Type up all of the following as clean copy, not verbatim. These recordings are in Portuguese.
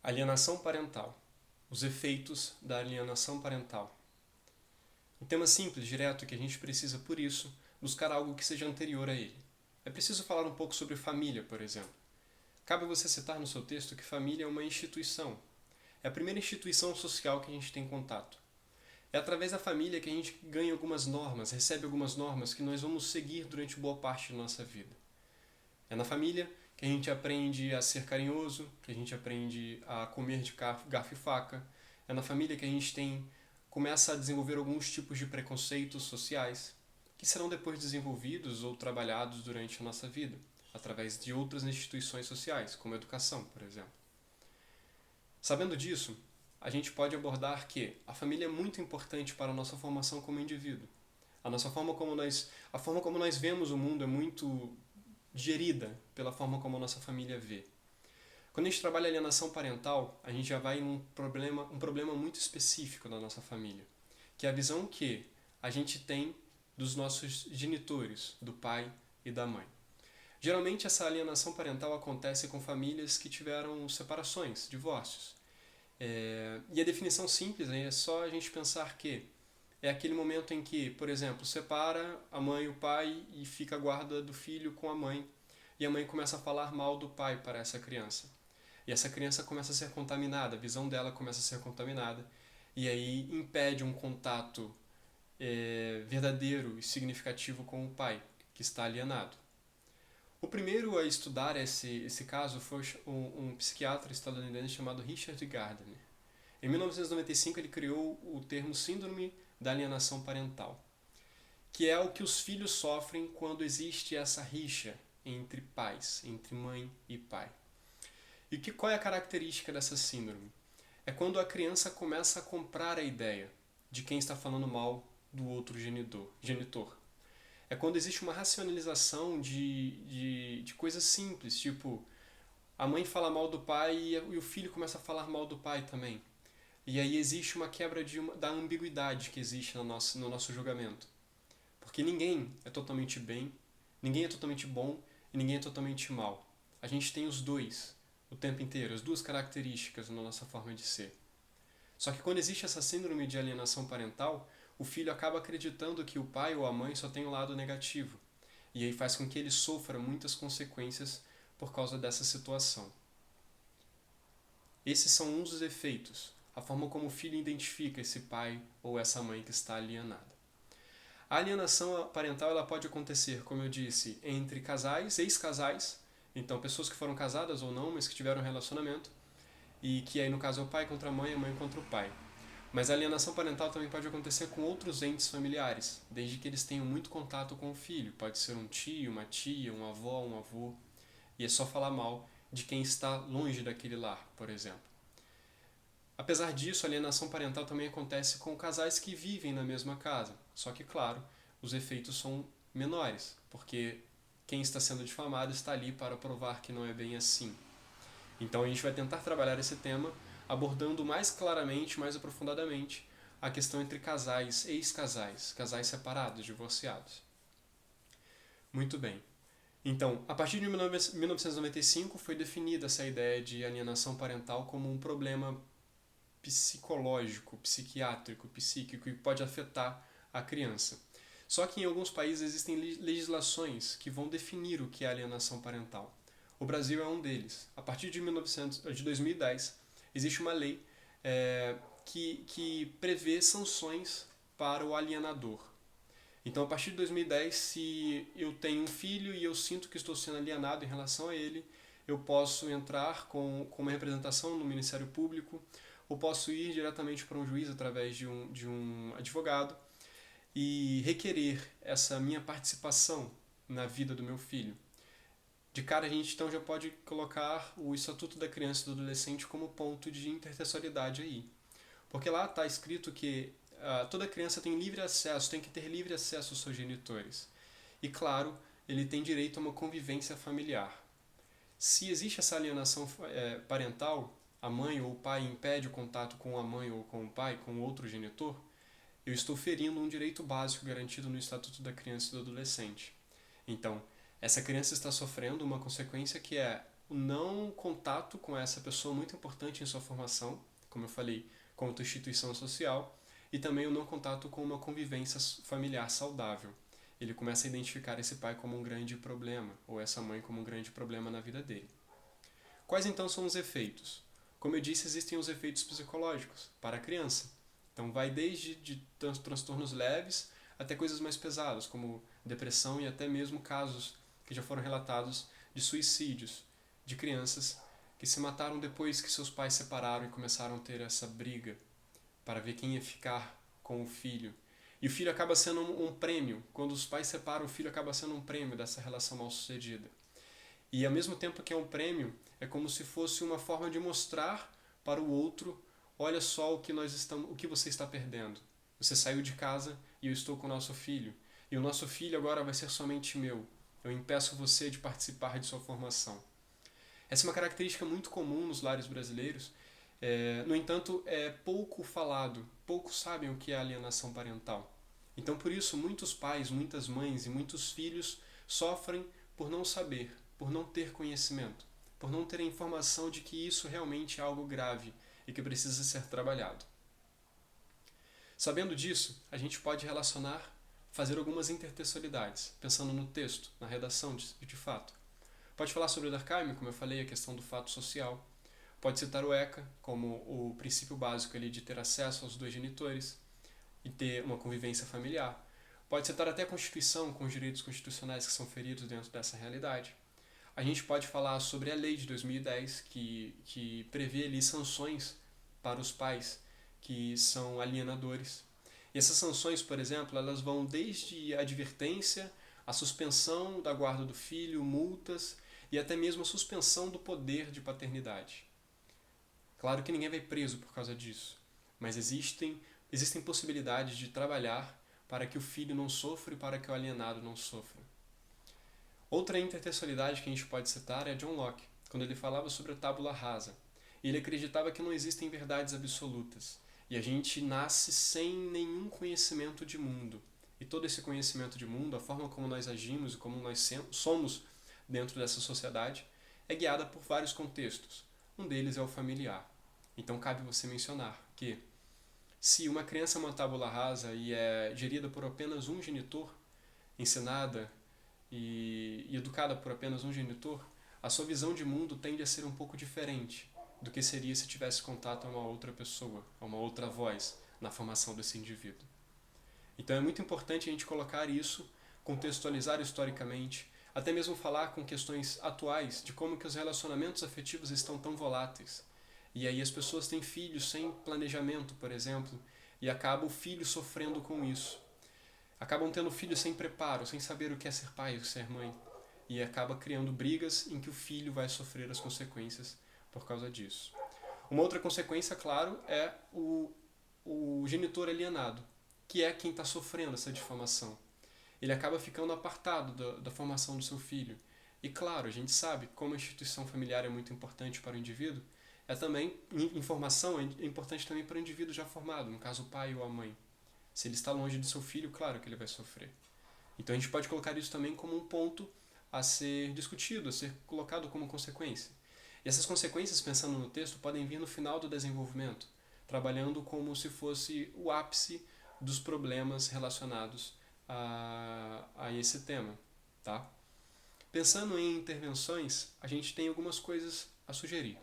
Alienação parental. Os efeitos da alienação parental. Um tema simples, direto, que a gente precisa, por isso, buscar algo que seja anterior a ele. É preciso falar um pouco sobre família, por exemplo. Cabe você citar no seu texto que família é uma instituição. É a primeira instituição social que a gente tem contato. É através da família que a gente ganha algumas normas, recebe algumas normas que nós vamos seguir durante boa parte da nossa vida. É na família que a gente aprende a ser carinhoso, que a gente aprende a comer de garfo e faca. É na família que a gente começa a desenvolver alguns tipos de preconceitos sociais, que serão depois desenvolvidos ou trabalhados durante a nossa vida, através de outras instituições sociais, como a educação, por exemplo. Sabendo disso, a gente pode abordar que a família é muito importante para a nossa formação como indivíduo. A forma como nós vemos o mundo é muito gerida pela forma como a nossa família vê. Quando a gente trabalha alienação parental, a gente já vai em um problema muito específico da nossa família, que é a visão que a gente tem dos nossos genitores, do pai e da mãe. Geralmente essa alienação parental acontece com famílias que tiveram separações, divórcios. E a definição simples é só a gente pensar que é aquele momento em que, por exemplo, separa a mãe e o pai e fica a guarda do filho com a mãe, e a mãe começa a falar mal do pai para essa criança. E essa criança começa a ser contaminada, a visão dela começa a ser contaminada, e aí impede um contato verdadeiro e significativo com o pai, que está alienado. O primeiro a estudar esse caso foi um psiquiatra estadunidense chamado Richard Gardner. Em 1995 ele criou o termo Síndrome da Alienação Parental, que é o que os filhos sofrem quando existe essa rixa entre pais, entre mãe e pai. E qual é a característica dessa síndrome? É quando a criança começa a comprar a ideia de quem está falando mal do outro genitor. É quando existe uma racionalização de coisas simples, tipo, a mãe fala mal do pai e o filho começa a falar mal do pai também. E aí existe uma quebra da ambiguidade que existe no nosso julgamento. Porque ninguém é totalmente bem, ninguém é totalmente bom e ninguém é totalmente mal. A gente tem os dois o tempo inteiro, as duas características na nossa forma de ser. Só que quando existe essa síndrome de alienação parental, o filho acaba acreditando que o pai ou a mãe só tem o lado negativo. E aí faz com que ele sofra muitas consequências por causa dessa situação. Esses são uns dos efeitos, a forma como o filho identifica esse pai ou essa mãe que está alienada. A alienação parental ela pode acontecer, como eu disse, entre casais, ex-casais, então pessoas que foram casadas ou não, mas que tiveram um relacionamento, e que aí no caso é o pai contra a mãe contra o pai. Mas a alienação parental também pode acontecer com outros entes familiares, desde que eles tenham muito contato com o filho. Pode ser um tio, uma tia, uma avó, um avô, e é só falar mal de quem está longe daquele lar, por exemplo. Apesar disso, a alienação parental também acontece com casais que vivem na mesma casa. Só que, claro, os efeitos são menores, porque quem está sendo difamado está ali para provar que não é bem assim. Então a gente vai tentar trabalhar esse tema abordando mais claramente, mais aprofundadamente, a questão entre casais, ex-casais, casais separados, divorciados. Muito bem. Então, a partir de 1995 foi definida essa ideia de alienação parental como um problema psicológico, psiquiátrico, psíquico que pode afetar a criança. Só que em alguns países existem legislações que vão definir o que é alienação parental. O Brasil é um deles. A partir de 2010, existe uma lei que prevê sanções para o alienador. Então, a partir de 2010, se eu tenho um filho e eu sinto que estou sendo alienado em relação a ele, eu posso entrar com uma representação no Ministério Público ou posso ir diretamente para um juiz através de um advogado e requerer essa minha participação na vida do meu filho. De cara, a gente então já pode colocar o Estatuto da Criança e do Adolescente como ponto de intertextualidade aí. Porque lá está escrito que toda criança tem livre acesso, tem que ter livre acesso aos seus genitores. E claro, ele tem direito a uma convivência familiar. Se existe essa alienação parental, a mãe ou o pai impede o contato com a mãe ou com o pai, com outro genitor, eu estou ferindo um direito básico garantido no Estatuto da Criança e do Adolescente. Então, essa criança está sofrendo uma consequência que é o não contato com essa pessoa muito importante em sua formação, como eu falei, quanto instituição social, e também o não contato com uma convivência familiar saudável. Ele começa a identificar esse pai como um grande problema, ou essa mãe como um grande problema na vida dele. Quais então são os efeitos? Como eu disse, existem os efeitos psicológicos para a criança. Então vai desde transtornos leves até coisas mais pesadas, como depressão e até mesmo casos que já foram relatados de suicídios de crianças que se mataram depois que seus pais se separaram e começaram a ter essa briga para ver quem ia ficar com o filho. E o filho acaba sendo um prêmio. Quando os pais separam, o filho acaba sendo um prêmio dessa relação mal-sucedida. E ao mesmo tempo que é um prêmio, é como se fosse uma forma de mostrar para o outro: olha só o que você está perdendo. Você saiu de casa e eu estou com o nosso filho. E o nosso filho agora vai ser somente meu. Eu impeço você de participar de sua formação. Essa é uma característica muito comum nos lares brasileiros. No entanto, é pouco falado, poucos sabem o que é alienação parental. Então, por isso, muitos pais, muitas mães e muitos filhos sofrem por não saber, por não ter conhecimento, por não ter a informação de que isso realmente é algo grave e que precisa ser trabalhado. Sabendo disso, a gente pode relacionar, fazer algumas intertextualidades, pensando no texto, na redação de fato. Pode falar sobre o Durkheim, como eu falei, a questão do fato social. Pode citar o ECA como o princípio básico ali de ter acesso aos dois genitores e ter uma convivência familiar. Pode citar até a Constituição, com os direitos constitucionais que são feridos dentro dessa realidade. A gente pode falar sobre a lei de 2010, que prevê ali sanções para os pais que são alienadores. E essas sanções, por exemplo, elas vão desde a advertência, a suspensão da guarda do filho, multas e até mesmo a suspensão do poder de paternidade. Claro que ninguém vai preso por causa disso, mas existem possibilidades de trabalhar para que o filho não sofra e para que o alienado não sofra. Outra intertextualidade que a gente pode citar é John Locke, quando ele falava sobre a tábula rasa. Ele acreditava que não existem verdades absolutas, e a gente nasce sem nenhum conhecimento de mundo. E todo esse conhecimento de mundo, a forma como nós agimos e como nós somos dentro dessa sociedade, é guiada por vários contextos. Um deles é o familiar. Então cabe você mencionar que se uma criança é uma tábula rasa e é gerida por apenas um genitor, ensinada e educada por apenas um genitor, a sua visão de mundo tende a ser um pouco diferente do que seria se tivesse contato a uma outra pessoa, a uma outra voz na formação desse indivíduo. Então é muito importante a gente colocar isso, contextualizar historicamente, até mesmo falar com questões atuais de como que os relacionamentos afetivos estão tão voláteis. E aí as pessoas têm filhos sem planejamento, por exemplo, e acaba o filho sofrendo com isso. Acabam tendo filhos sem preparo, sem saber o que é ser pai ou ser mãe. E acaba criando brigas em que o filho vai sofrer as consequências por causa disso. Uma outra consequência, claro, é o genitor alienado, que é quem está sofrendo essa difamação. Ele acaba ficando apartado da formação do seu filho. E claro, a gente sabe como a instituição familiar é muito importante para o indivíduo, é também, informação é importante também para o indivíduo já formado, no caso o pai ou a mãe. Se ele está longe do seu filho, claro que ele vai sofrer. Então a gente pode colocar isso também como um ponto a ser discutido, a ser colocado como consequência. E essas consequências, pensando no texto, podem vir no final do desenvolvimento, trabalhando como se fosse o ápice dos problemas relacionados a esse tema. Tá? Pensando em intervenções, a gente tem algumas coisas a sugerir.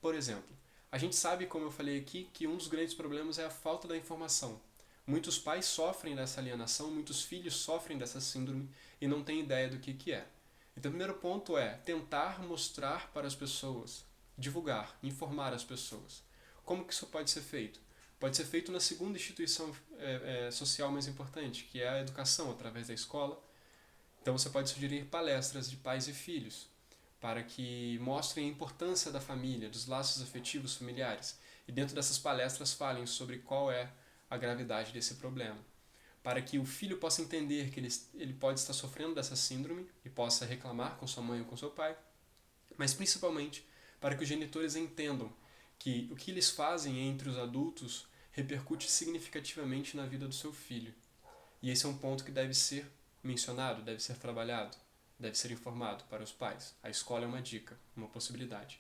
Por exemplo, a gente sabe, como eu falei aqui, que um dos grandes problemas é a falta da informação. Muitos pais sofrem dessa alienação, muitos filhos sofrem dessa síndrome e não têm ideia do que é. Então, o primeiro ponto é tentar mostrar para as pessoas, divulgar, informar as pessoas. Como que isso pode ser feito? Pode ser feito na segunda instituição social mais importante, que é a educação, através da escola. Então, você pode sugerir palestras de pais e filhos, para que mostrem a importância da família, dos laços afetivos familiares. E dentro dessas palestras falem sobre qual é a gravidade desse problema. Para que o filho possa entender que ele pode estar sofrendo dessa síndrome e possa reclamar com sua mãe ou com seu pai, mas principalmente para que os genitores entendam que o que eles fazem entre os adultos repercute significativamente na vida do seu filho. E esse é um ponto que deve ser mencionado, deve ser trabalhado. deve ser informado para os pais. A escola é uma dica, uma possibilidade.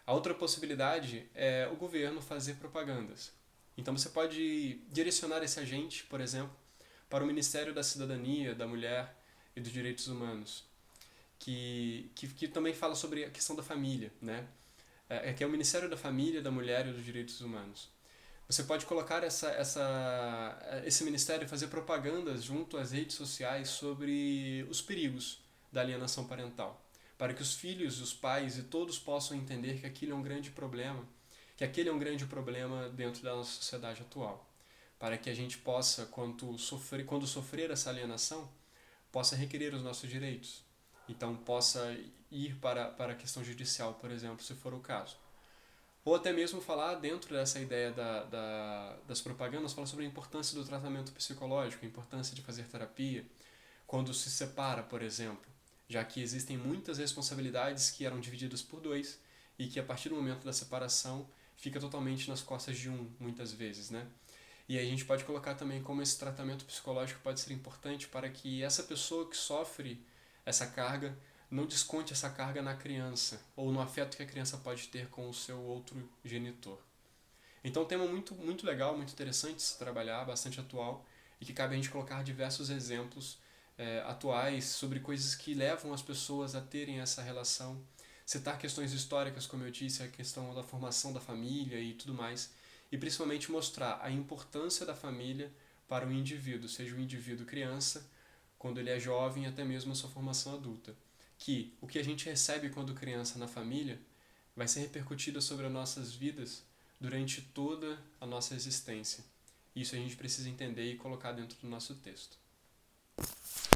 A outra possibilidade é o governo fazer propagandas. Então você pode direcionar esse agente, por exemplo, para o Ministério da Cidadania, da Mulher e dos Direitos Humanos, que também fala sobre a questão da família, né? Que é o Ministério da Família, da Mulher e dos Direitos Humanos. Você pode colocar esse ministério e fazer propagandas junto às redes sociais sobre os perigos da alienação parental, para que os filhos, os pais e todos possam entender que aquilo é um grande problema, que aquele é um grande problema dentro da nossa sociedade atual, para que a gente possa, quando sofrer essa alienação, possa requerer os nossos direitos. Então, possa ir para a questão judicial, por exemplo, se for o caso. Ou até mesmo falar dentro dessa ideia das propagandas, falar sobre a importância do tratamento psicológico, a importância de fazer terapia, quando se separa, por exemplo, já que existem muitas responsabilidades que eram divididas por dois e que a partir do momento da separação fica totalmente nas costas de um, muitas vezes, né? E aí a gente pode colocar também como esse tratamento psicológico pode ser importante para que essa pessoa que sofre essa carga não desconte essa carga na criança ou no afeto que a criança pode ter com o seu outro genitor. Então, um tema muito legal, muito interessante de se trabalhar, bastante atual e que cabe a gente colocar diversos exemplos atuais sobre coisas que levam as pessoas a terem essa relação, citar questões históricas, como eu disse, a questão da formação da família e tudo mais, e principalmente mostrar a importância da família para o indivíduo, seja o indivíduo criança, quando ele é jovem, até mesmo a sua formação adulta. Que o que a gente recebe quando criança na família vai ser repercutido sobre as nossas vidas durante toda a nossa existência. Isso a gente precisa entender e colocar dentro do nosso texto.